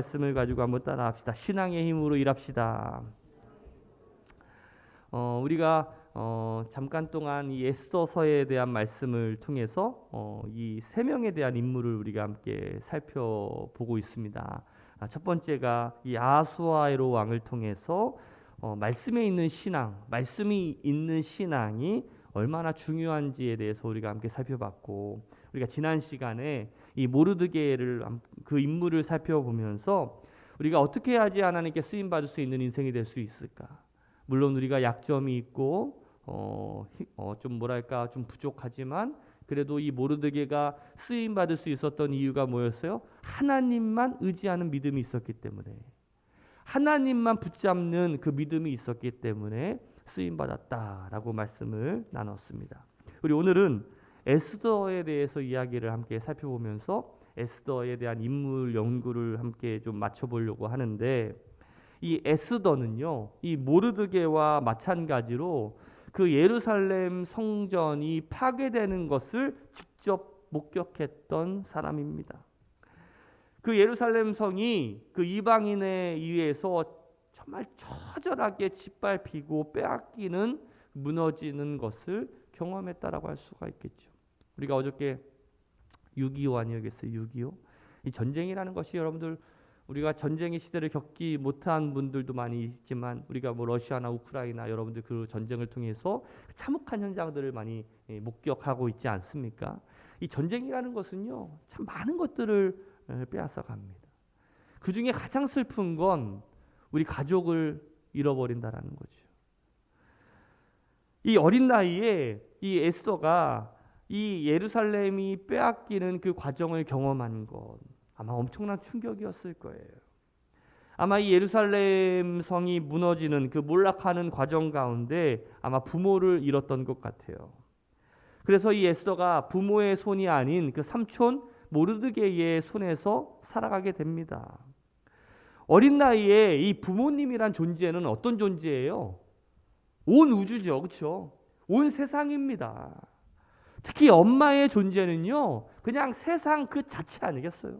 말씀을 가지고 한번 따라합시다. 신앙의 힘으로 일합시다. 우리가 잠깐 동안 이 에스더서에 대한 말씀을 통해서 이 세 명에 대한 인물을 우리가 함께 살펴보고 있습니다. 첫 번째가 이 아하수아에로 왕을 통해서 말씀에 있는 신앙, 말씀이 있는 신앙이 얼마나 중요한지에 대해서 우리가 함께 살펴봤고, 우리가 지난 시간에 이 모르드게를 그 인물을 살펴보면서 우리가 어떻게 해야지 하나님께 쓰임 받을 수 있는 인생이 될 수 있을까? 물론 우리가 약점이 있고 좀 뭐랄까 좀 부족하지만 그래도 이 모르드게가 쓰임 받을 수 있었던 이유가 뭐였어요? 하나님만 의지하는 믿음이 있었기 때문에, 하나님만 붙잡는 그 믿음이 있었기 때문에 쓰임 받았다라고 말씀을 나눴습니다. 우리 오늘은 에스더에 대해서 이야기를 함께 살펴보면서 에스더에 대한 인물 연구를 함께 좀 맞춰보려고 하는데, 이 에스더는요, 이 모르드게와 마찬가지로 그 예루살렘 성전이 파괴되는 것을 직접 목격했던 사람입니다. 그 예루살렘 성이 그 이방인에 의해서 정말 처절하게 짓밟히고 빼앗기는, 무너지는 것을 경험했다라고 할 수가 있겠죠. 우리가 어저께 6.25 아니었겠어요? 6.25? 이 전쟁이라는 것이 여러분들, 우리가 전쟁의 시대를 겪지 못한 분들도 많이 있지만 우리가 뭐 러시아나 우크라이나 여러분들 그 전쟁을 통해서 참혹한 현장들을 많이 목격하고 있지 않습니까? 이 전쟁이라는 것은요, 참 많은 것들을 빼앗아 갑니다. 그 중에 가장 슬픈 건 우리 가족을 잃어버린다라는 거죠. 이 어린 나이에 이 에스더가 이 예루살렘이 빼앗기는 그 과정을 경험한 것, 아마 엄청난 충격이었을 거예요. 아마 이 예루살렘 성이 무너지는 그 몰락하는 과정 가운데 아마 부모를 잃었던 것 같아요. 그래서 이 에스더가 부모의 손이 아닌 그 삼촌 모르드게의 손에서 살아가게 됩니다. 어린 나이에 이 부모님이란 존재는 어떤 존재예요? 온 우주죠, 그렇죠? 온 세상입니다. 특히 엄마의 존재는요, 그냥 세상 그 자체 아니겠어요?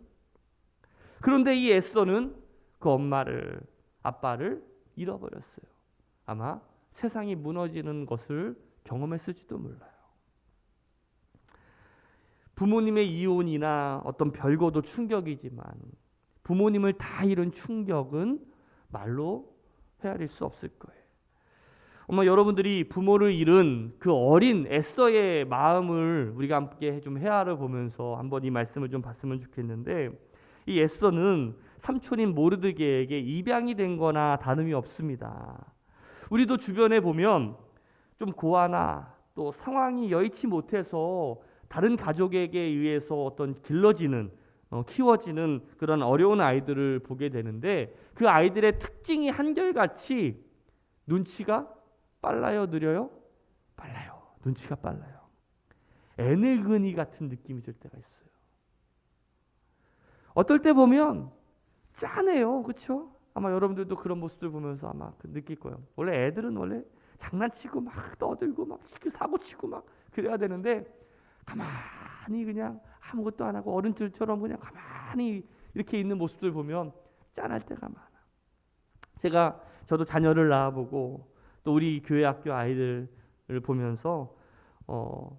그런데 이 에스더는 그 엄마를, 아빠를 잃어버렸어요. 아마 세상이 무너지는 것을 경험했을지도 몰라요. 부모님의 이혼이나 어떤 별거도 충격이지만 부모님을 다 잃은 충격은 말로 헤아릴 수 없을 거예요. 아마 여러분들이 부모를 잃은 그 어린 에스더의 마음을 우리가 함께 좀 헤아려 보면서 한번 이 말씀을 좀 봤으면 좋겠는데, 이 에스더는 삼촌인 모르드게에게 입양이 된 거나 다름이 없습니다. 우리도 주변에 보면 좀 고아나 또 상황이 여의치 못해서 다른 가족에게 의해서 어떤 길러지는, 키워지는 그런 어려운 아이들을 보게 되는데, 그 아이들의 특징이 한결같이 눈치가 빨라요, 느려요? 빨라요. 눈치가 빨라요. 애늙은이 같은 느낌이 들 때가 있어요. 어떨 때 보면 짠해요, 그렇죠? 아마 여러분들도 그런 모습들 보면서 아마 느낄 거예요. 원래 애들은 원래 장난치고 막 떠들고 막 사고치고 막 그래야 되는데, 가만히 그냥 아무것도 안 하고 어른들처럼 그냥 가만히 이렇게 있는 모습들 보면 짠할 때가 많아. 저도 자녀를 낳아보고 또 우리 교회 학교 아이들을 보면서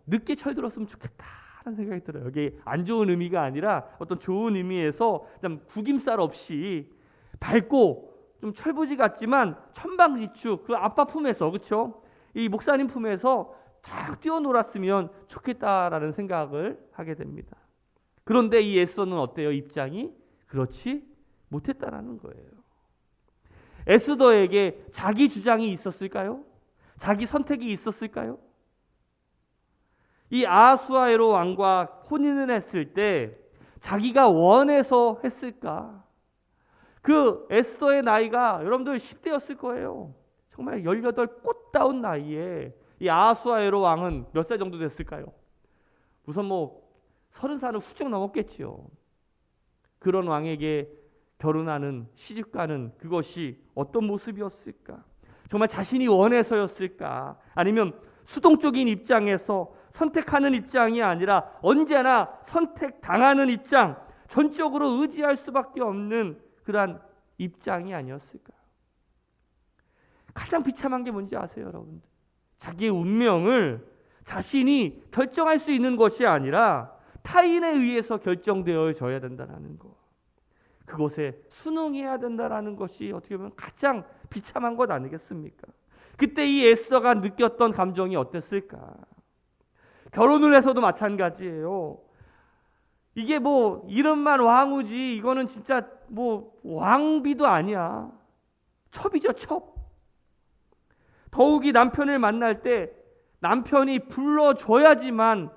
늦게 철들었으면 좋겠다라는 생각이 들어요. 이게 안 좋은 의미가 아니라 어떤 좋은 의미에서 좀 구김살 없이 밝고 좀 철부지 같지만 천방지축 그 아빠 품에서, 그렇죠? 이 목사님 품에서 쫙 뛰어놀았으면 좋겠다라는 생각을 하게 됩니다. 그런데 이 에스더는 어때요? 입장이 그렇지 못했다라는 거예요. 에스더에게 자기 주장이 있었을까요? 자기 선택이 있었을까요? 이 아하수아에로 왕과 혼인을 했을 때 자기가 원해서 했을까? 그 에스더의 나이가 여러분들 10대였을 거예요. 정말 18 꽃다운 나이에 이 아하수아에로 왕은 몇 살 정도 됐을까요? 우선 30살은 훌쩍 넘었겠지요. 그런 왕에게 결혼하는, 시집가는 그것이 어떤 모습이었을까? 정말 자신이 원해서였을까? 아니면 수동적인 입장에서 선택하는 입장이 아니라 언제나 선택당하는 입장, 전적으로 의지할 수밖에 없는 그러한 입장이 아니었을까요? 가장 비참한 게 뭔지 아세요, 여러분들? 자기의 운명을 자신이 결정할 수 있는 것이 아니라 타인에 의해서 결정되어져야 된다는 것. 그것에 순응해야 된다는 것이 어떻게 보면 가장 비참한 것 아니겠습니까? 그때 이 에스더가 느꼈던 감정이 어땠을까? 결혼을 해서도 마찬가지예요. 이게 뭐 이름만 왕후지 이거는 진짜 뭐 왕비도 아니야. 첩이죠, 첩. 더욱이 남편을 만날 때 남편이 불러줘야지만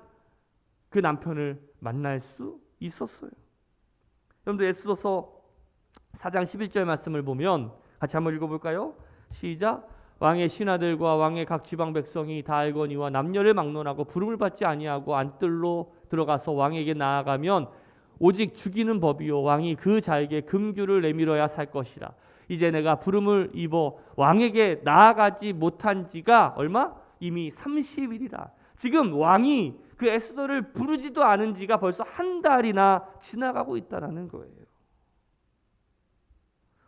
그 남편을 만날 수 있었어요. 여러분들 에스더서 4장 11절 말씀을 보면 같이 한번 읽어볼까요? 시작. 왕의 신하들과 왕의 각 지방 백성이 다 알거니와 남녀를 막론하고 부름을 받지 아니하고 안뜰로 들어가서 왕에게 나아가면 오직 죽이는 법이요 왕이 그 자에게 금규를 내밀어야 살 것이라. 이제 내가 부름을 입어 왕에게 나아가지 못한 지가 얼마? 이미 30일이라. 지금 왕이 그 에스더를 부르지도 않은 지가 벌써 한 달이나 지나가고 있다는 거예요.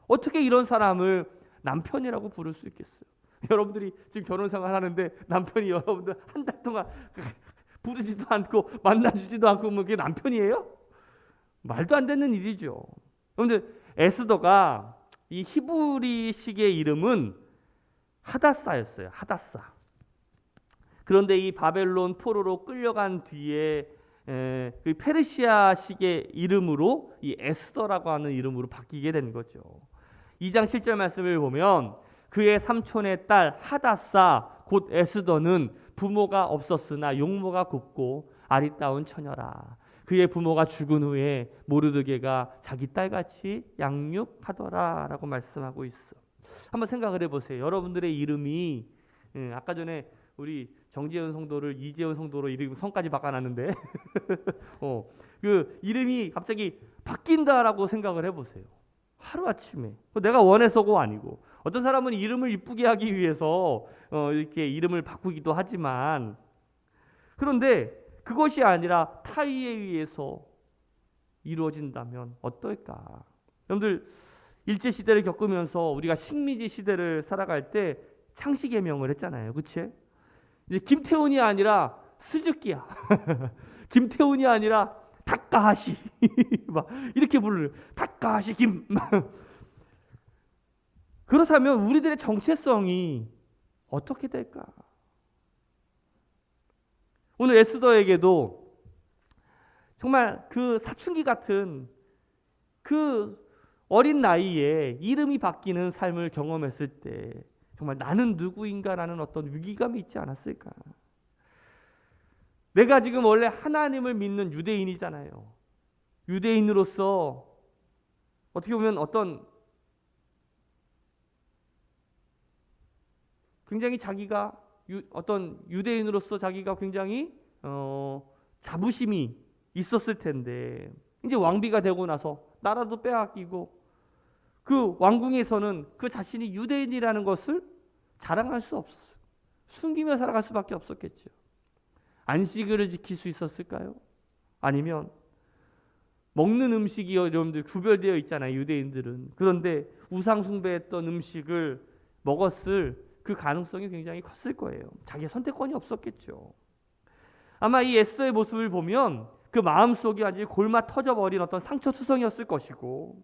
어떻게 이런 사람을 남편이라고 부를 수 있겠어요? 여러분들이 지금 결혼 생활 하는데 남편이 여러분들 한 달 동안 부르지도 않고 만나주지도 않고 뭐 그게 남편이에요? 말도 안 되는 일이죠. 여러분들 에스더가 이 히브리식의 이름은 하다사였어요. 하다사. 그런데 이 바벨론 포로로 끌려간 뒤에 그 페르시아식의 이름으로 이 에스더라고 하는 이름으로 바뀌게 된 거죠. 2장 7절 말씀을 보면 그의 삼촌의 딸 하다사 곧 에스더는 부모가 없었으나 용모가 곱고 아리따운 처녀라. 그의 부모가 죽은 후에 모르드게가 자기 딸같이 양육하더라 라고 말씀하고 있어. 한번 생각을 해보세요. 여러분들의 이름이 아까 전에 우리 정재현 성도를 이재현 성도로 이름 성까지 바꿔놨는데 그 이름이 갑자기 바뀐다라고 생각을 해보세요. 하루아침에. 내가 원해서고 아니고. 어떤 사람은 이름을 이쁘게 하기 위해서 이렇게 이름을 바꾸기도 하지만 그런데 그것이 아니라 타의에 의해서 이루어진다면 어떨까? 여러분들 일제시대를 겪으면서 우리가 식민지 시대를 살아갈 때 창씨개명을 했잖아요. 그치? 이제 김태훈이 아니라 스즈키야. 김태훈이 아니라 다카하시. 막 이렇게 부르는 다카하시 김. 그렇다면 우리들의 정체성이 어떻게 될까? 오늘 에스더에게도 정말 그 사춘기 같은 그 어린 나이에 이름이 바뀌는 삶을 경험했을 때 정말 나는 누구인가라는 어떤 위기감이 있지 않았을까? 내가 지금 원래 하나님을 믿는 유대인이잖아요. 유대인으로서 어떻게 보면 어떤 굉장히 자기가 어떤 유대인으로서 자기가 굉장히 자부심이 있었을 텐데 이제 왕비가 되고 나서 나라도 빼앗기고 그 왕궁에서는 그 자신이 유대인이라는 것을 자랑할 수 없었어요. 숨기며 살아갈 수밖에 없었겠죠. 안식일을 지킬 수 있었을까요? 아니면 먹는 음식이 여러분들 구별되어 있잖아요. 유대인들은. 그런데 우상 숭배했던 음식을 먹었을 그 가능성이 굉장히 컸을 거예요. 자기의 선택권이 없었겠죠. 아마 이 에스더의 모습을 보면 그 마음속이 완전히 골마 터져버린 어떤 상처투성이었을 것이고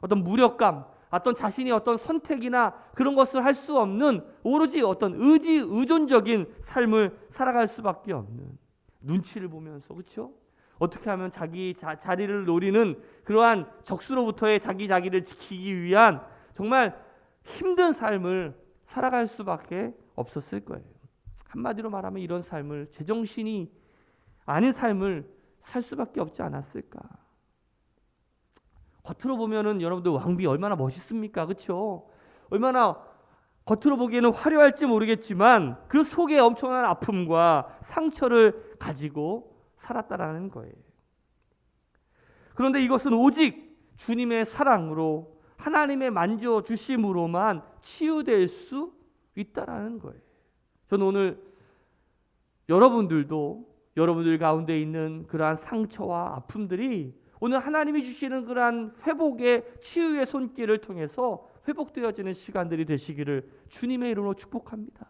어떤 무력감, 어떤 자신이 어떤 선택이나 그런 것을 할 수 없는 오로지 어떤 의존적인 삶을 살아갈 수밖에 없는 눈치를 보면서 그렇죠? 어떻게 하면 자기 자리를 노리는 그러한 적수로부터의 자기를 지키기 위한 정말 힘든 삶을 살아갈 수밖에 없었을 거예요. 한마디로 말하면 이런 삶을 제정신이 아닌 삶을 살 수밖에 없지 않았을까? 겉으로 보면은 여러분들 왕비 얼마나 멋있습니까? 그렇죠? 얼마나 겉으로 보기에는 화려할지 모르겠지만 그 속에 엄청난 아픔과 상처를 가지고 살았다라는 거예요. 그런데 이것은 오직 주님의 사랑으로 하나님의 만져주심으로만 치유될 수 있다라는 거예요. 저는 오늘 여러분들도 여러분들 가운데 있는 그러한 상처와 아픔들이 오늘 하나님이 주시는 그러한 회복의 치유의 손길을 통해서 회복되어지는 시간들이 되시기를 주님의 이름으로 축복합니다.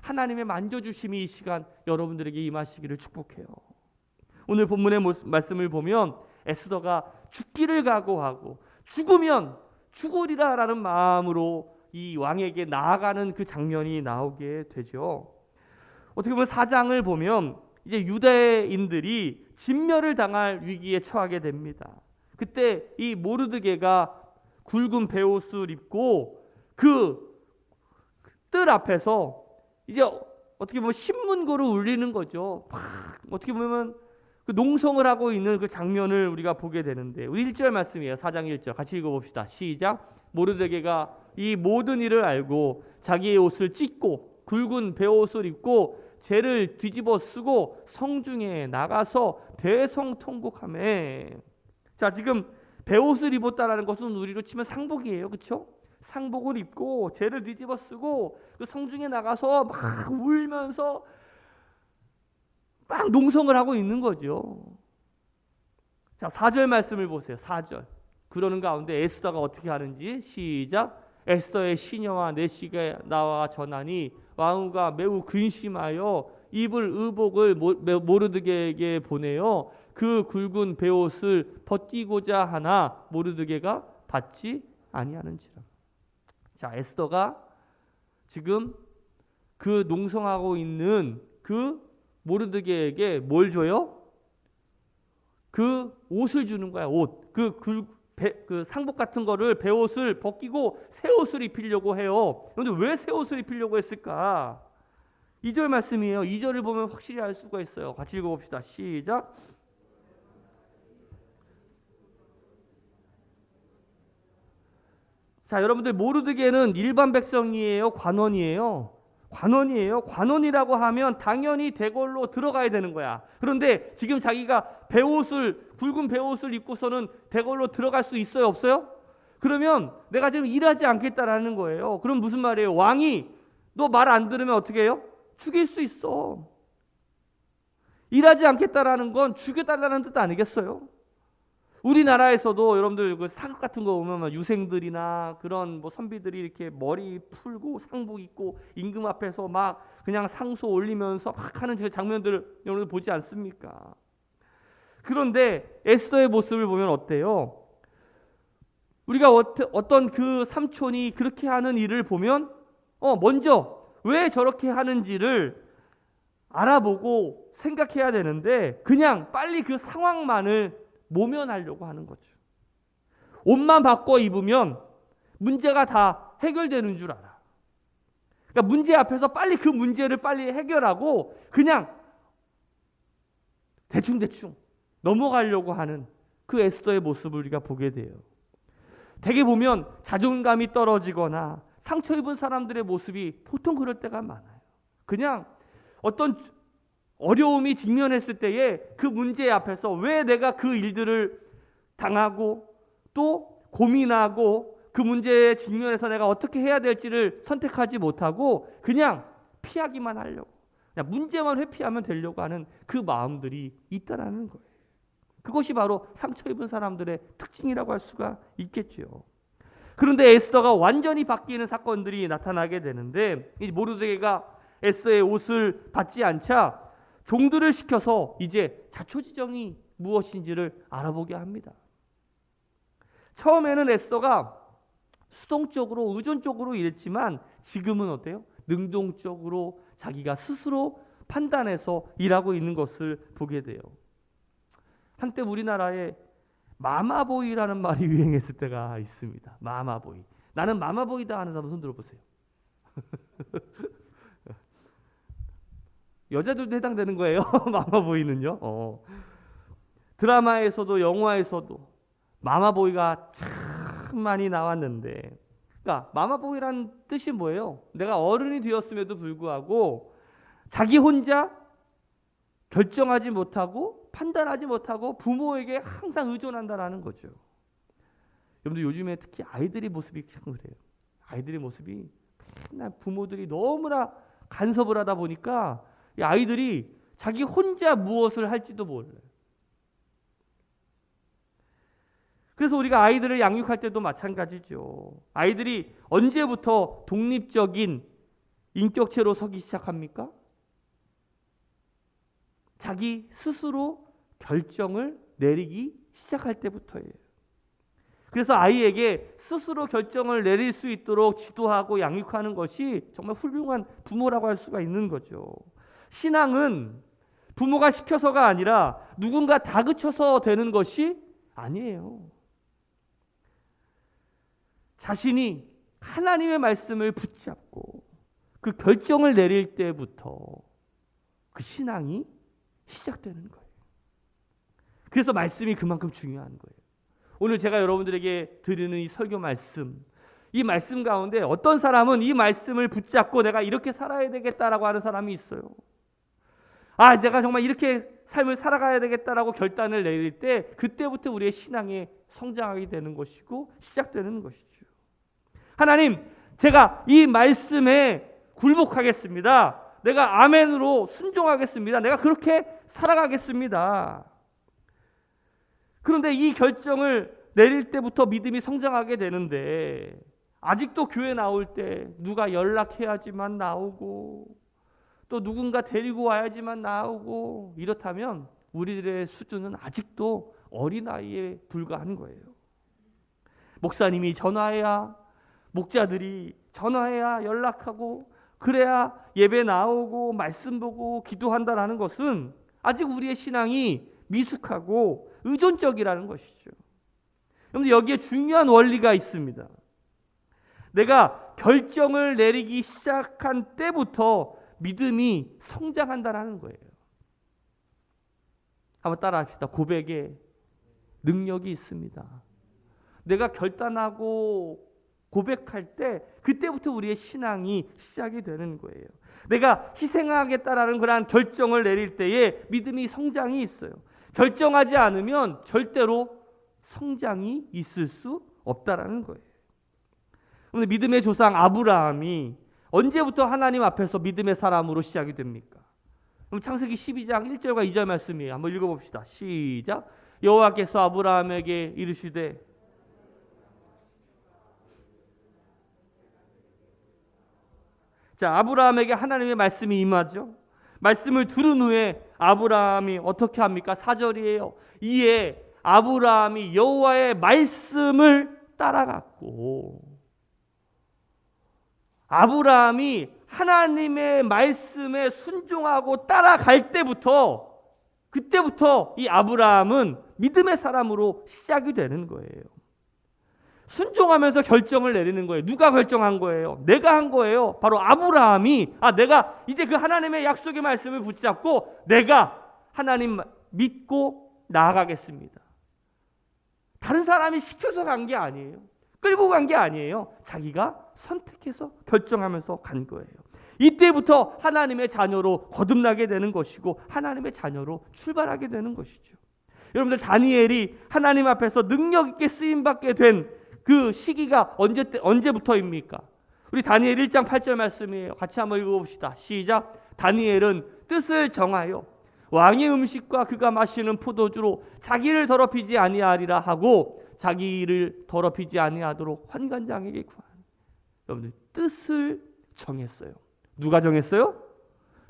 하나님의 만져주심이 이 시간 여러분들에게 임하시기를 축복해요. 오늘 본문의 말씀을 보면 에스더가 죽기를 각오하고 죽으면 죽으리라라는 마음으로 이 왕에게 나아가는 그 장면이 나오게 되죠. 어떻게 보면 4장을 보면 이제 유대인들이 진멸을 당할 위기에 처하게 됩니다. 그때 이 모르드게가 굵은 베옷을 입고 그 뜰 앞에서 이제 어떻게 보면 신문고를 울리는 거죠. 막 어떻게 보면 그 농성을 하고 있는 그 장면을 우리가 보게 되는데, 우리 1절 말씀이에요. 4장 1절 같이 읽어봅시다. 시작. 모르드게가 이 모든 일을 알고 자기의 옷을 찢고 굵은 베옷을 입고 재를 뒤집어 쓰고 성중에 나가서 대성통곡하며. 자, 지금 베옷을 입었다라는 것은 우리로 치면 상복이에요. 그렇죠? 상복을 입고 재를 뒤집어 쓰고 그 성중에 나가서 막 울면서 막 농성을 하고 있는 거죠. 자, 4절 말씀을 보세요. 4절. 그러는 가운데 에스더가 어떻게 하는지 시작. 에스더의 시녀와 내시가 나와 전하니 왕후가 매우 근심하여 입을 의복을 모르드게에게 보내어 그 굵은 베옷을 벗기고자 하나 모르드게가 받지 아니하는지라. 자, 에스더가 지금 그 농성하고 있는 그 모르드게에게 뭘 줘요? 그 옷을 주는 거야. 옷. 그 상복 같은 거를 베옷을 벗기고 새 옷을 입히려고 해요. 그런데 왜 새 옷을 입히려고 했을까? 2절 말씀이에요. 2절을 보면 확실히 알 수가 있어요. 같이 읽어봅시다. 시작. 자, 여러분들 모르드게는 일반 백성이에요? 관원이에요? 관원이에요. 관원이라고 하면 당연히 대궐로 들어가야 되는 거야. 그런데 지금 자기가 굵은 베옷을 입고서는 대궐로 들어갈 수 있어요? 없어요? 그러면 내가 지금 일하지 않겠다라는 거예요. 그럼 무슨 말이에요? 왕이 너 말 안 들으면 어떻게 해요? 죽일 수 있어. 일하지 않겠다라는 건 죽여달라는 뜻 아니겠어요? 우리나라에서도 여러분들 그 사극 같은 거 보면 유생들이나 그런 뭐 선비들이 이렇게 머리 풀고 상복 입고 임금 앞에서 막 그냥 상소 올리면서 막 하는 그 장면들을 여러분들 보지 않습니까? 그런데 에스더의 모습을 보면 어때요? 우리가 어떤 그 삼촌이 그렇게 하는 일을 보면 먼저 왜 저렇게 하는지를 알아보고 생각해야 되는데 그냥 빨리 그 상황만을 모면하려고 하는 거죠. 옷만 바꿔 입으면 문제가 다 해결되는 줄 알아. 그러니까 문제 앞에서 빨리 그 문제를 빨리 해결하고 그냥 대충 넘어가려고 하는 그 에스더의 모습을 우리가 보게 돼요. 대개 보면 자존감이 떨어지거나 상처 입은 사람들의 모습이 보통 그럴 때가 많아요. 그냥 어떤 어려움이 직면했을 때에 그 문제 앞에서 왜 내가 그 일들을 당하고 또 고민하고 그 문제에 직면해서 내가 어떻게 해야 될지를 선택하지 못하고 그냥 피하기만 하려고, 그냥 문제만 회피하면 되려고 하는 그 마음들이 있다라는 거예요. 그것이 바로 상처 입은 사람들의 특징이라고 할 수가 있겠죠. 그런데 에스더가 완전히 바뀌는 사건들이 나타나게 되는데, 이 모르드게가 에스더의 옷을 받지 않자 종들을 시켜서 이제 자초지정이 무엇인지를 알아보게 합니다. 처음에는 에스더가 수동적으로 의존적으로 일했지만 지금은 어때요? 능동적으로 자기가 스스로 판단해서 일하고 있는 것을 보게 돼요. 한때 우리나라에 마마보이라는 말이 유행했을 때가 있습니다. 마마보이. 나는 마마보이다 하는 사람 손 들어보세요. 여자들도 해당되는 거예요. 마마보이는요. 드라마에서도 영화에서도 마마보이가 참 많이 나왔는데, 그러니까 마마보이란 뜻이 뭐예요? 내가 어른이 되었음에도 불구하고 자기 혼자 결정하지 못하고 판단하지 못하고 부모에게 항상 의존한다라는 거죠. 여러분들 요즘에 특히 아이들의 모습이 참 그래요. 아이들의 모습이 맨날 부모들이 너무나 간섭을 하다 보니까 이 아이들이 자기 혼자 무엇을 할지도 몰라요. 그래서 우리가 아이들을 양육할 때도 마찬가지죠. 아이들이 언제부터 독립적인 인격체로 서기 시작합니까? 자기 스스로 결정을 내리기 시작할 때부터예요. 그래서 아이에게 스스로 결정을 내릴 수 있도록 지도하고 양육하는 것이 정말 훌륭한 부모라고 할 수가 있는 거죠. 신앙은 부모가 시켜서가 아니라 누군가 다그쳐서 되는 것이 아니에요. 자신이 하나님의 말씀을 붙잡고 그 결정을 내릴 때부터 그 신앙이 시작되는 거예요. 그래서 말씀이 그만큼 중요한 거예요. 오늘 제가 여러분들에게 드리는 이 설교 말씀, 이 말씀 가운데 어떤 사람은 이 말씀을 붙잡고 내가 이렇게 살아야 되겠다라고 하는 사람이 있어요. 내가 정말 이렇게 삶을 살아가야 되겠다라고 결단을 내릴 때 그때부터 우리의 신앙이 성장하게 되는 것이고 시작되는 것이죠. 하나님, 제가 이 말씀에 굴복하겠습니다. 내가 아멘으로 순종하겠습니다. 내가 그렇게 살아가겠습니다. 그런데 이 결정을 내릴 때부터 믿음이 성장하게 되는데 아직도 교회 나올 때 누가 연락해야지만 나오고 또 누군가 데리고 와야지만 나오고 이렇다면 우리들의 수준은 아직도 어린아이에 불과한 거예요. 목사님이 전화해야, 목자들이 전화해야 연락하고 그래야 예배 나오고 말씀 보고 기도한다라는 것은 아직 우리의 신앙이 미숙하고 의존적이라는 것이죠. 그런데 여기에 중요한 원리가 있습니다. 내가 결정을 내리기 시작한 때부터 믿음이 성장한다는 거예요. 한번 따라합시다. 고백에 능력이 있습니다. 내가 결단하고 고백할 때 그때부터 우리의 신앙이 시작이 되는 거예요. 내가 희생하겠다라는 그러한 결정을 내릴 때에 믿음이 성장이 있어요. 결정하지 않으면 절대로 성장이 있을 수 없다라는 거예요. 그런데 믿음의 조상 아브라함이 언제부터 하나님 앞에서 믿음의 사람으로 시작이 됩니까? 그럼 창세기 12장 1절과 2절 말씀이에요. 한번 읽어봅시다. 시작. 여호와께서 아브라함에게 이르시되 자, 아브라함에게 하나님의 말씀이 임하죠. 말씀을 들은 후에 아브라함이 어떻게 합니까? 4절이에요. 이에 아브라함이 여호와의 말씀을 따라갔고 아브라함이 하나님의 말씀에 순종하고 따라갈 때부터 그때부터 이 아브라함은 믿음의 사람으로 시작이 되는 거예요. 순종하면서 결정을 내리는 거예요. 누가 결정한 거예요? 내가 한 거예요. 바로 아브라함이 내가 이제 그 하나님의 약속의 말씀을 붙잡고 내가 하나님 믿고 나아가겠습니다. 다른 사람이 시켜서 간 게 아니에요. 끌고 간 게 아니에요. 자기가 선택해서 결정하면서 간 거예요. 이때부터 하나님의 자녀로 거듭나게 되는 것이고 하나님의 자녀로 출발하게 되는 것이죠. 여러분들 다니엘이 하나님 앞에서 능력 있게 쓰임받게 된 그 시기가 언제부터입니까? 우리 다니엘 1장 8절 말씀이에요. 같이 한번 읽어봅시다. 시작. 다니엘은 뜻을 정하여 왕의 음식과 그가 마시는 포도주로 자기를 더럽히지 아니하리라 하고 자기를 더럽히지 아니하도록 환관장에게 구하니. 여러분들 뜻을 정했어요. 누가 정했어요?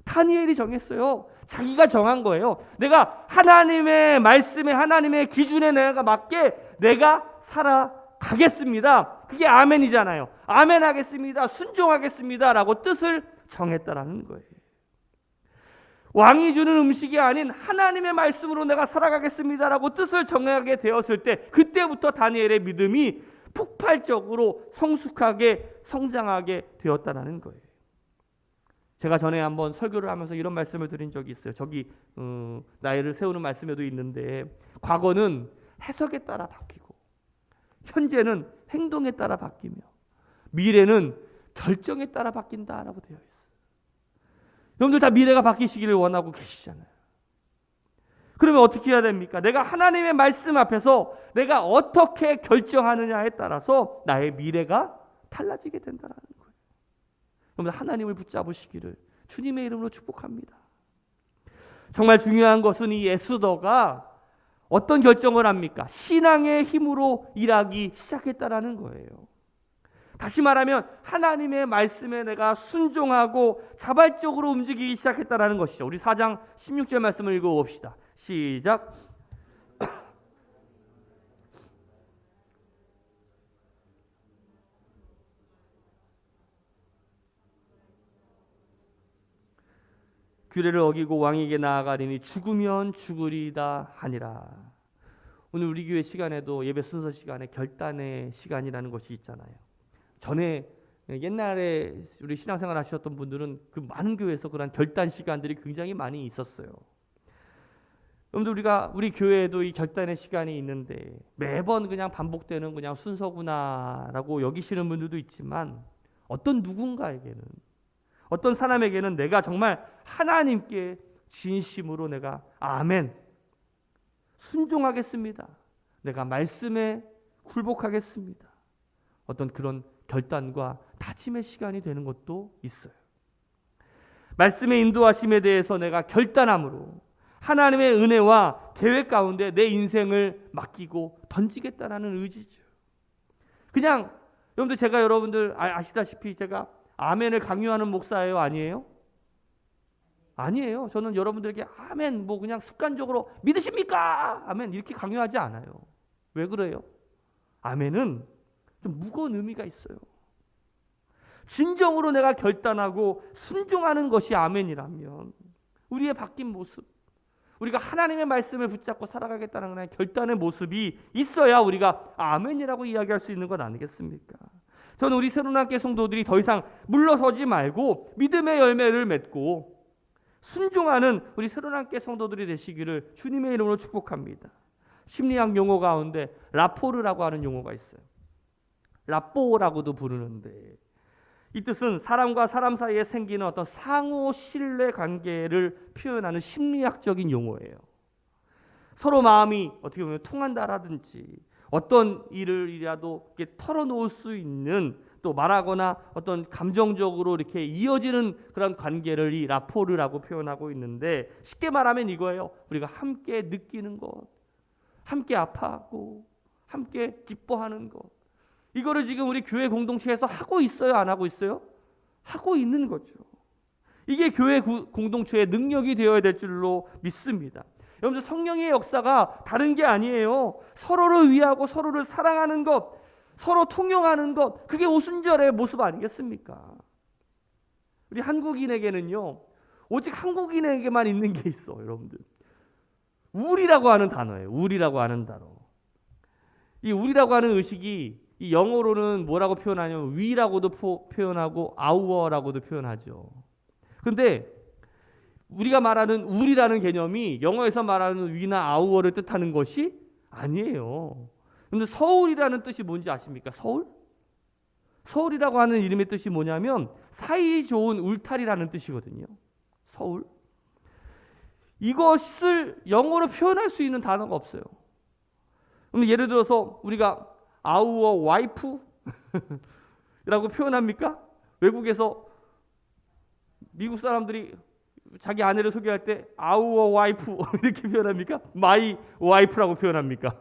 다니엘이 정했어요. 자기가 정한 거예요. 내가 하나님의 말씀에 하나님의 기준에 내가 맞게 내가 살아가겠습니다. 그게 아멘이잖아요. 아멘 하겠습니다. 순종하겠습니다. 라고 뜻을 정했다라는 거예요. 왕이 주는 음식이 아닌 하나님의 말씀으로 내가 살아가겠습니다. 라고 뜻을 정하게 되었을 때 그때부터 다니엘의 믿음이 폭발적으로 성숙하게 성장하게 되었다는 거예요. 제가 전에 한번 설교를 하면서 이런 말씀을 드린 적이 있어요. 저기 나이를 세우는 말씀에도 있는데 과거는 해석에 따라 바뀌고 현재는 행동에 따라 바뀌며 미래는 결정에 따라 바뀐다라고 되어 있어요. 여러분들 다 미래가 바뀌시기를 원하고 계시잖아요. 그러면 어떻게 해야 됩니까? 내가 하나님의 말씀 앞에서 내가 어떻게 결정하느냐에 따라서 나의 미래가 달라지게 된다는 거예요. 여러분 하나님을 붙잡으시기를 주님의 이름으로 축복합니다. 정말 중요한 것은 이 에스더가 어떤 결정을 합니까? 신앙의 힘으로 일하기 시작했다라는 거예요. 다시 말하면 하나님의 말씀에 내가 순종하고 자발적으로 움직이기 시작했다라는 것이죠. 우리 4장 16절 말씀을 읽어봅시다. 시작. 규례를 어기고 왕에게 나아가리니 죽으면 죽으리다 하니라. 오늘 우리 교회 시간에도 예배 순서 시간에 결단의 시간이라는 것이 있잖아요. 전에 옛날에 우리 신앙생활 하셨던 분들은 그 많은 교회에서 그런 결단 시간들이 굉장히 많이 있었어요. 여러분들 우리 교회에도 이 결단의 시간이 있는데 매번 그냥 반복되는 그냥 순서구나라고 여기시는 분들도 있지만 어떤 누군가에게는 어떤 사람에게는 내가 정말 하나님께 진심으로 내가 아멘 순종하겠습니다. 내가 말씀에 굴복하겠습니다. 어떤 그런 결단과 다짐의 시간이 되는 것도 있어요. 말씀의 인도하심에 대해서 내가 결단함으로 하나님의 은혜와 계획 가운데 내 인생을 맡기고 던지겠다라는 의지죠. 그냥 여러분들 제가 여러분들 아시다시피 제가 아멘을 강요하는 목사예요? 아니에요? 아니에요. 저는 여러분들에게 아멘 뭐 그냥 습관적으로 믿으십니까? 아멘 이렇게 강요하지 않아요. 왜 그래요? 아멘은 좀 무거운 의미가 있어요. 진정으로 내가 결단하고 순종하는 것이 아멘이라면 우리의 바뀐 모습, 우리가 하나님의 말씀을 붙잡고 살아가겠다는 그런 결단의 모습이 있어야 우리가 아멘이라고 이야기할 수 있는 것 아니겠습니까? 저는 우리 새로운학교 성도들이 더 이상 물러서지 말고 믿음의 열매를 맺고 순종하는 우리 새로운학교 성도들이 되시기를 주님의 이름으로 축복합니다. 심리학 용어 가운데 라포르라고 하는 용어가 있어요. 라뽀라고도 부르는데 이 뜻은 사람과 사람 사이에 생기는 어떤 상호 신뢰 관계를 표현하는 심리학적인 용어예요. 서로 마음이 어떻게 보면 통한다라든지 어떤 일이라도 이렇게 털어놓을 수 있는 또 말하거나 어떤 감정적으로 이렇게 이어지는 그런 관계를 이 라포르라고 표현하고 있는데 쉽게 말하면 이거예요. 우리가 함께 느끼는 것, 함께 아파하고 함께 기뻐하는 것. 이거를 지금 우리 교회 공동체에서 하고 있어요? 안 하고 있어요? 하고 있는 거죠. 이게 교회 공동체의 능력이 되어야 될 줄로 믿습니다. 여러분 성령의 역사가 다른 게 아니에요. 서로를 위하고 서로를 사랑하는 것, 서로 통용하는 것, 그게 오순절의 모습 아니겠습니까? 우리 한국인에게는요, 오직 한국인에게만 있는 게 있어, 여러분들. 우리라고 하는 단어예요. 우리라고 하는 단어. 이 우리라고 하는 의식이 이 영어로는 뭐라고 표현하냐면 위라고도 표현하고 아우어라고도 표현하죠. 근데 우리가 말하는 우리라는 개념이 영어에서 말하는 위나 아우어를 뜻하는 것이 아니에요. 근데 서울이라는 뜻이 뭔지 아십니까? 서울? 서울이라고 하는 이름의 뜻이 뭐냐면 사이 좋은 울타리라는 뜻이거든요. 서울. 이것을 영어로 표현할 수 있는 단어가 없어요. 그럼 예를 들어서 우리가 아우어 와이프? 라고 표현합니까? 외국에서 미국 사람들이 자기 아내를 소개할 때 아우어 와이프 이렇게 표현합니까? 마이 와이프라고 표현합니까?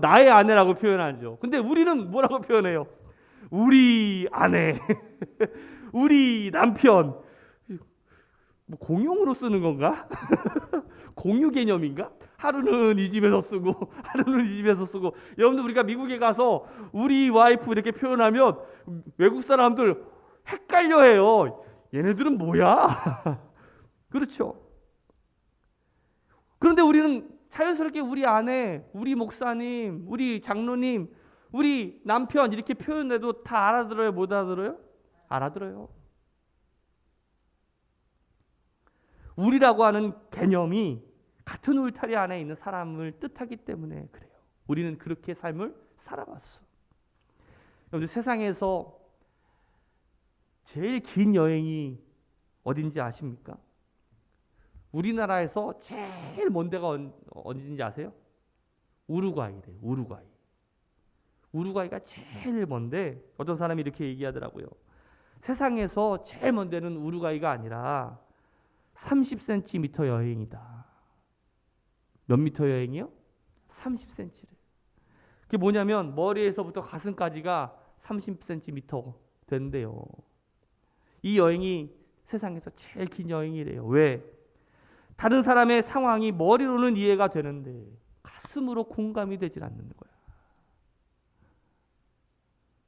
나의 아내라고 표현하죠. 근데 우리는 뭐라고 표현해요? 우리 아내, 우리 남편. 뭐 공용으로 쓰는 건가? 공유 개념인가? 하루는 이 집에서 쓰고 하루는 이 집에서 쓰고. 여러분들 우리가 미국에 가서 우리 와이프 이렇게 표현하면 외국 사람들 헷갈려해요. 얘네들은 뭐야? 그렇죠. 그런데 우리는 자연스럽게 우리 아내, 우리 목사님, 우리 장로님, 우리 남편 이렇게 표현해도 다 알아들어요? 못 알아들어요? 알아들어요. 우리라고 하는 개념이 같은 울타리 안에 있는 사람을 뜻하기 때문에 그래요. 우리는 그렇게 삶을 살아왔어. 여러분들 세상에서 제일 긴 여행이 어딘지 아십니까? 우리나라에서 제일 먼 데가 어딘지 아세요? 우루과이래요. 우루과이. 우루과이가 제일 먼데 어떤 사람이 이렇게 얘기하더라고요. 세상에서 제일 먼 데는 우루과이가 아니라 30cm 여행이다. 몇 미터 여행이요? 30cm를. 그게 뭐냐면 머리에서부터 가슴까지가 30cm 된대요. 이 여행이 세상에서 제일 긴 여행이래요. 왜? 다른 사람의 상황이 머리로는 이해가 되는데 가슴으로 공감이 되질 않는 거야.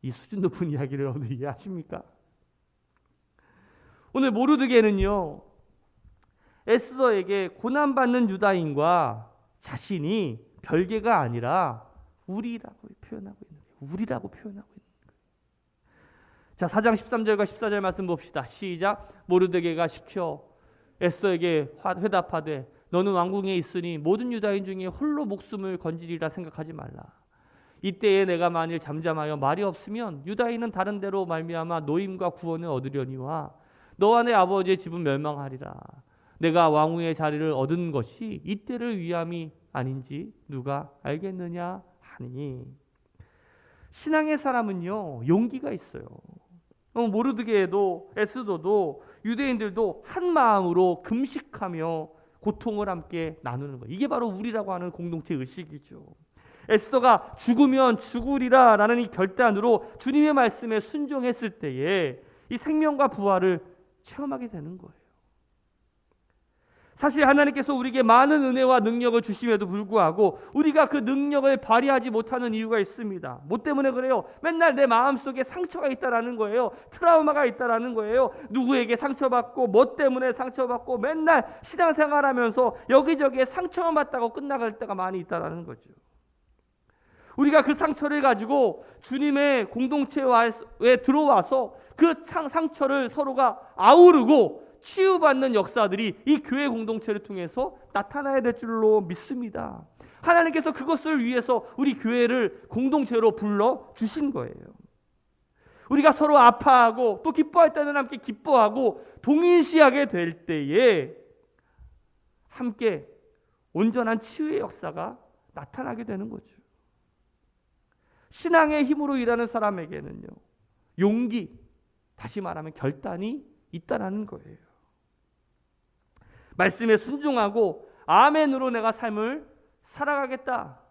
이 수준 높은 이야기를 여러분들 이해하십니까? 오늘 모르드게는요, 에스더에게 고난받는 유다인과 자신이 별개가 아니라 우리라고 표현하고 있는 거예요. 우리라고 표현하고 있는 거예요. 자, 4장 13절과 14절 말씀 봅시다. 시작. 모르드게가 시켜 에스더에게 회답하되 너는 왕궁에 있으니 모든 유다인 중에 홀로 목숨을 건지리라 생각하지 말라. 이때에 내가 만일 잠잠하여 말이 없으면 유다인은 다른 데로 말미암아 노임과 구원을 얻으려니와 너와 내 아버지의 집은 멸망하리라. 내가 왕후의 자리를 얻은 것이 이때를 위함이 아닌지 누가 알겠느냐 하니. 신앙의 사람은요, 용기가 있어요. 모르드게도 에스더도 유대인들도 한 마음으로 금식하며 고통을 함께 나누는 거예요. 이게 바로 우리라고 하는 공동체 의식이죠. 에스더가 죽으면 죽으리라 라는 이 결단으로 주님의 말씀에 순종했을 때에 이 생명과 부활을 체험하게 되는 거예요. 사실 하나님께서 우리에게 많은 은혜와 능력을 주심에도 불구하고 우리가 그 능력을 발휘하지 못하는 이유가 있습니다. 뭐 때문에 그래요? 맨날 내 마음속에 상처가 있다라는 거예요. 트라우마가 있다라는 거예요. 누구에게 상처받고 뭐 때문에 상처받고 맨날 신앙생활하면서 여기저기에 상처만 받다고 끝나갈 때가 많이 있다라는 거죠. 우리가 그 상처를 가지고 주님의 공동체에 들어와서 그 상처를 서로가 아우르고 치유받는 역사들이 이 교회 공동체를 통해서 나타나야 될 줄로 믿습니다. 하나님께서 그것을 위해서 우리 교회를 공동체로 불러주신 거예요. 우리가 서로 아파하고 또 기뻐할 때는 함께 기뻐하고 동일시하게 될 때에 함께 온전한 치유의 역사가 나타나게 되는 거죠. 신앙의 힘으로 일하는 사람에게는요, 용기, 다시 말하면 결단이 있다라는 거예요. 말씀에 순종하고 아멘으로 내가 삶을 살아가겠다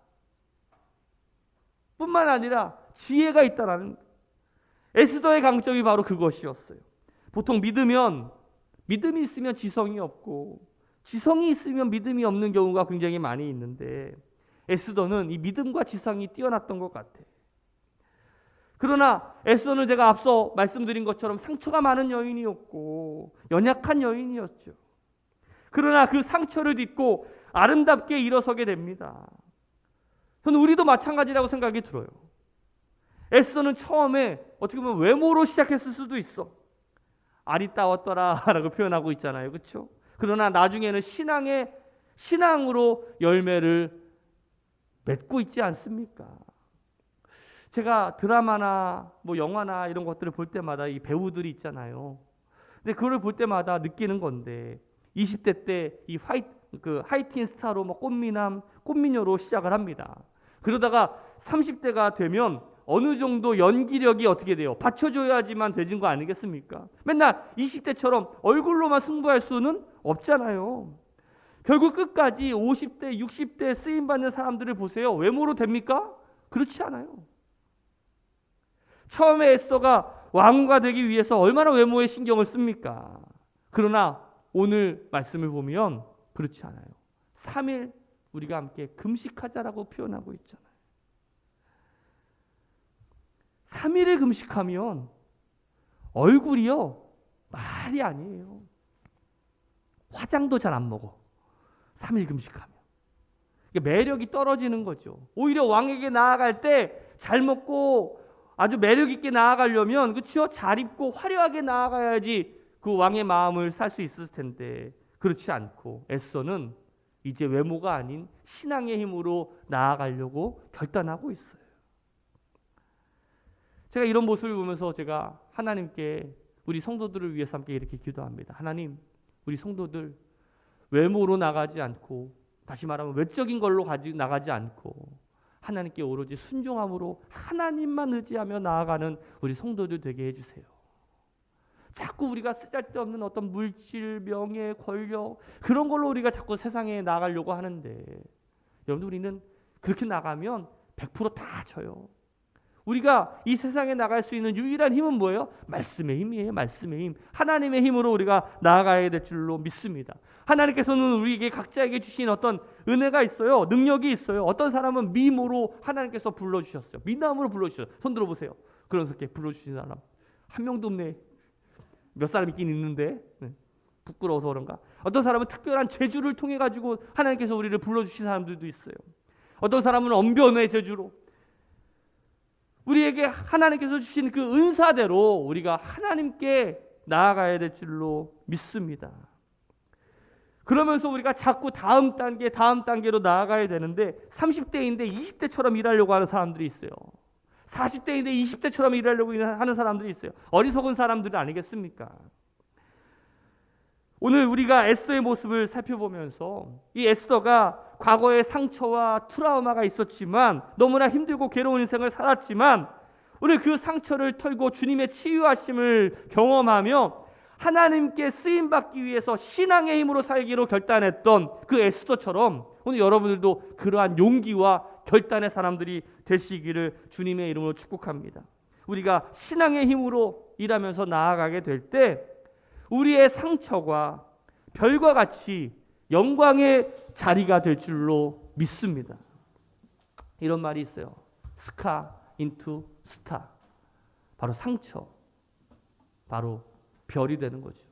뿐만 아니라 지혜가 있다라는 거예요. 에스더의 강점이 바로 그것이었어요. 보통 믿음이 있으면 지성이 없고 지성이 있으면 믿음이 없는 경우가 굉장히 많이 있는데 에스더는 이 믿음과 지성이 뛰어났던 것 같아요. 그러나 에스더는 제가 앞서 말씀드린 것처럼 상처가 많은 여인이었고 연약한 여인이었죠. 그러나 그 상처를 딛고 아름답게 일어서게 됩니다. 저는 우리도 마찬가지라고 생각이 들어요. 에스더는 처음에 어떻게 보면 외모로 시작했을 수도 있어. 아리따웠더라 라고 표현하고 있잖아요. 그렇죠? 그러나 나중에는 신앙으로 열매를 맺고 있지 않습니까? 제가 드라마나 뭐 영화나 이런 것들을 볼 때마다 이 배우들이 있잖아요. 근데 그걸 볼 때마다 느끼는 건데 20대 때 이 하이틴 스타로 뭐 꽃미녀로 시작을 합니다. 그러다가 30대가 되면 어느 정도 연기력이 어떻게 돼요? 받쳐줘야지만 되는 거 아니겠습니까? 맨날 20대처럼 얼굴로만 승부할 수는 없잖아요. 결국 끝까지 50대, 60대 쓰임받는 사람들을 보세요. 외모로 됩니까? 그렇지 않아요. 처음에 에스더가 왕후가 되기 위해서 얼마나 외모에 신경을 씁니까? 그러나 오늘 말씀을 보면 그렇지 않아요. 3일 우리가 함께 금식하자라고 표현하고 있잖아요. 3일을 금식하면 얼굴이요 말이 아니에요. 화장도 잘 안 먹어. 3일 금식하면. 매력이 떨어지는 거죠. 오히려 왕에게 나아갈 때 잘 먹고 아주 매력 있게 나아가려면 그렇죠? 잘 입고 화려하게 나아가야지 그 왕의 마음을 살 수 있을 텐데 그렇지 않고 에스더는 이제 외모가 아닌 신앙의 힘으로 나아가려고 결단하고 있어요. 제가 이런 모습을 보면서 제가 하나님께 우리 성도들을 위해서 함께 이렇게 기도합니다. 하나님, 우리 성도들 외모로 나가지 않고 다시 말하면 외적인 걸로 나가지 않고 하나님께 오로지 순종함으로 하나님만 의지하며 나아가는 우리 성도들 되게 해주세요. 자꾸 우리가 쓰잘데없는 어떤 물질, 명예, 권력 그런 걸로 우리가 자꾸 세상에 나가려고 하는데 여러분 우리는 그렇게 나가면 100%다 져요. 우리가 이 세상에 나갈 수 있는 유일한 힘은 뭐예요? 말씀의 힘이에요. 말씀의 힘. 하나님의 힘으로 우리가 나아가야 될 줄로 믿습니다. 하나님께서는 우리에게 각자에게 주신 어떤 은혜가 있어요. 능력이 있어요. 어떤 사람은 미모로 하나님께서 불러주셨어요. 미남으로 불러주셨어요. 손 들어보세요. 그렇게 불러주신 사람 한 명도 없네. 몇 사람 있긴 있는데 부끄러워서 그런가? 어떤 사람은 특별한 재주를 통해 가지고 하나님께서 우리를 불러주신 사람들도 있어요. 어떤 사람은 언변의 재주로 우리에게 하나님께서 주신 그 은사대로 우리가 하나님께 나아가야 될 줄로 믿습니다. 그러면서 우리가 자꾸 다음 단계로 나아가야 되는데 30대인데 20대처럼 일하려고 하는 사람들이 있어요. 40대인데 20대처럼 일하려고 하는 사람들이 있어요. 어리석은 사람들은 아니겠습니까? 오늘 우리가 에스더의 모습을 살펴보면서 이 에스더가 과거의 상처와 트라우마가 있었지만 너무나 힘들고 괴로운 인생을 살았지만 오늘 그 상처를 털고 주님의 치유하심을 경험하며 하나님께 쓰임받기 위해서 신앙의 힘으로 살기로 결단했던 그 에스더처럼 오늘 여러분들도 그러한 용기와 결단의 사람들이 되시기를 주님의 이름으로 축복합니다. 우리가 신앙의 힘으로 일하면서 나아가게 될 때 우리의 상처가 별과 같이 영광의 자리가 될 줄로 믿습니다. 이런 말이 있어요. 스카 인투 스타. 바로 상처, 바로 별이 되는 거죠.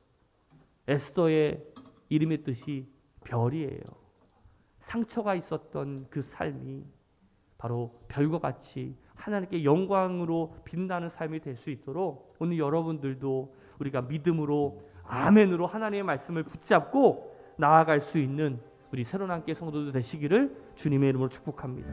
에스더의 이름의 뜻이 별이에요. 상처가 있었던 그 삶이 바로 별과 같이 하나님께 영광으로 빛나는 삶이 될 수 있도록 오늘 여러분들도 우리가 믿음으로 아멘으로 하나님의 말씀을 붙잡고 나아갈 수 있는 우리 새로운 함께 성도들 되시기를 주님의 이름으로 축복합니다.